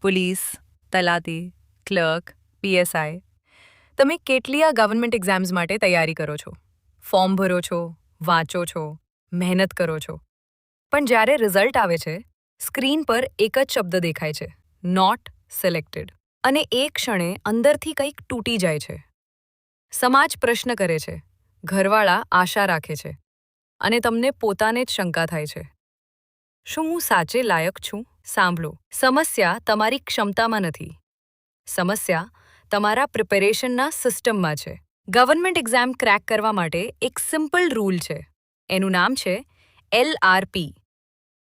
Police, તલાટી, clerk, PSI. તમે કેટલી આ ગવર્નમેન્ટ એક્ઝામ્સ માટે તૈયારી કરો છો, ફોર્મ ભરો છો, વાંચો છો, મહેનત કરો છો. પણ જ્યારે રિઝલ્ટ આવે છે, સ્ક્રીન પર એક જ શબ્દ દેખાય છે, નોટ સિલેક્ટેડ. અને એ ક્ષણે અંદરથી કંઈક તૂટી જાય છે. સમાજ પ્રશ્ન કરે છે, ઘરવાળા આશા રાખે છે, અને તમને પોતાને જ શંકા થાય છે. શું હું સાચે લાયક છું? સાંભળો, સમસ્યા તમારી ક્ષમતામાં નથી. સમસ્યા તમારા પ્રિપેરેશનના સિસ્ટમમાં છે. ગવર્નમેન્ટ એક્ઝામ ક્રેક કરવા માટે એક સિમ્પલ રૂલ છે. એનું નામ છે LRP,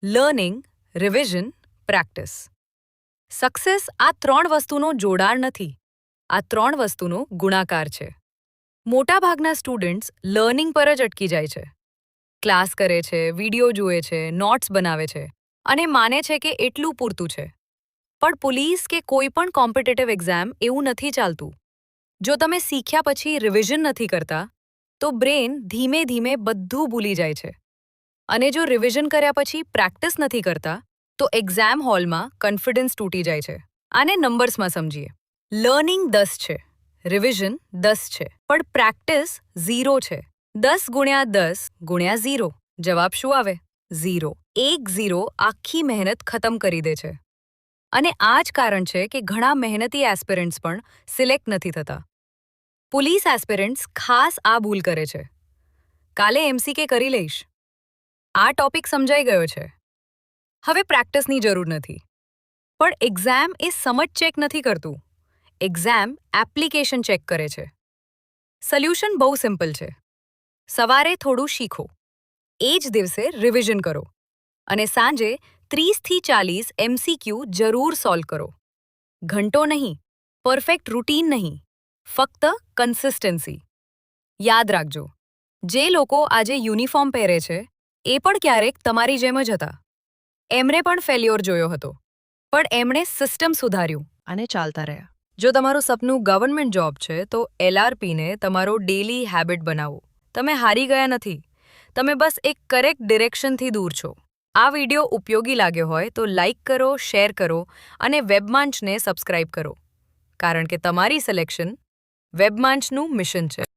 learning, revision, practice. Success આ 3 વસ્તુનો જોડાણ નથી, આ 3 વસ્તુનો ગુણાકાર છે. મોટાભાગના સ્ટુડન્ટ્સ લર્નિંગ પર જ અટકી જાય છે. ક્લાસ કરે છે, વિડીયો જુએ છે, નોટ્સ બનાવે છે અને માને છે કે એટલું પૂરતું છે. પણ પોલીસ કે કોઈ પણ કોમ્પિટિટિવ એક્ઝામ એવું નથી ચાલતું. જો તમે શીખ્યા પછી રિવિઝન નથી કરતા, તો બ્રેન ધીમે ધીમે બધું ભૂલી જાય છે. અને જો રિવિઝન કર્યા પછી પ્રેક્ટિસ નથી કરતા, તો એક્ઝામ હોલમાં કોન્ફિડન્સ તૂટી જાય છે. આને નંબર્સમાં સમજીએ. લર્નિંગ 10 છે, રિવિઝન 10 છે, પણ પ્રેક્ટિસ 0 છે. 10 ગુણ્યા 10 ગુણ્યા 0. જવાબ શું આવે? 0. 1 0 આખી મહેનત ખતમ કરી દે છે. અને આ જ કારણ છે કે ઘણા મહેનતી એસ્પિરન્ટ્સ પણ સિલેક્ટ નથી થતા. પોલીસ એસ્પિરન્ટ્સ ખાસ આ ભૂલ કરે છે. કાલે MCK કરી લઈશ. આ ટોપિક સમજાઈ ગયો છે. હવે પ્રેક્ટિસની જરૂર નથી. પણ એક્ઝામ એ સમજ ચેક નથી કરતું. એક્ઝામ એપ્લિકેશન ચેક કરે છે. સોલ્યુશન બહુ સિમ્પલ છે. સવારે થોડું શીખો, એ જ દિવસે રિવિઝન કરો, અને સાંજે 30 થી 40 MCQ જરૂર સોલ્વ કરો. ઘંટો નહીં, પરફેક્ટ રૂટીન નહીં, ફક્ત કન્સિસ્ટન્સી. યાદ રાખજો, જે લોકો આજે યુનિફોર્મ પહેરે છે, એ પણ ક્યારેક તમારી જેમ જ હતા. એમણે પણ ફેલ્યોર જોયો હતો, પણ એમણે સિસ્ટમ સુધાર્યું અને ચાલતા રહ્યા. જો તમારું સપનું ગવર્નમેન્ટ જોબ છે, તો LRPને તમારો ડેલી હેબિટ બનાવો. તમે હારી ગયા નથી, તમે બસ એક કરેક્ટ ડિરેક્શનથી દૂર છો. આ વિડિયો ઉપયોગી લાગ્યો હોય તો લાઇક કરો, શેર કરો અને વેબમાંચને સબસ્ક્રાઇબ કરો. કારણ કે તમારી સિલેક્શન વેબમાંચનું મિશન છે.